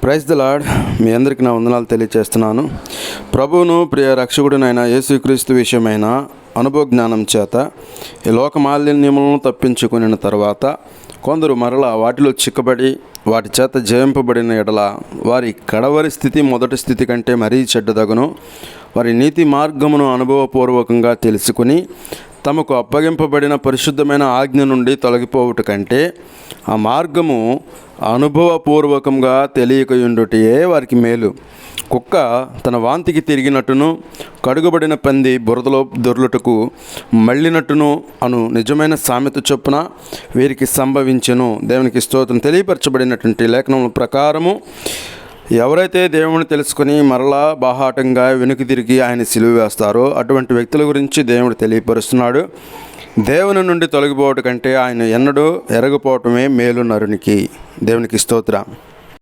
Praise the lord. మీ అందరికీ నా వందనాలు తెలియజేస్తున్నాను. ప్రభువును ప్రియ రక్షకుడినైన యేసుక్రీస్తు విషయమైన అనుభవ జ్ఞానం చేత ఈ లోక మాలిన్యములను తప్పించుకుని తర్వాత కొందరు మరలా వాటిలో చిక్కబడి వాటి చేత జయింపబడిన ఎడల వారి కడవరి స్థితి మొదటి స్థితి కంటే మరీ చెడ్డదగును. వారి నీతి మార్గమును అనుభవపూర్వకంగా తెలుసుకుని తమకు అప్పగింపబడిన పరిశుద్ధమైన ఆజ్ఞ నుండి తొలగిపోవుట కంటే ఆ మార్గము అనుభవపూర్వకంగా తెలియకయుండుటయే వారికి మేలు. కుక్క తన వాంతికి తిరిగినట్టును కడుగబడిన పంది బురదలో దొర్లుటకు మళ్ళినట్టును అను నిజమైన సామెత చొప్పున వీరికి సంభవించెను. దేవునికి స్తోత్రం. తెలియపరచబడినటువంటి లేఖనముల ప్రకారము ఎవరైతే దేవుని తెలుసుకొని మరలా బాహాటంగా వెనుక తిరిగి ఆయన సిలువ వేస్తారో అటువంటి వ్యక్తుల గురించి దేవుడు తెలియపరుస్తున్నాడు. దేవుని నుండి తొలగిపోవటం కంటే ఆయన ఎన్నడూ ఎరగపోవటమే మేలు నరునికి. దేవునికి స్తోత్రం.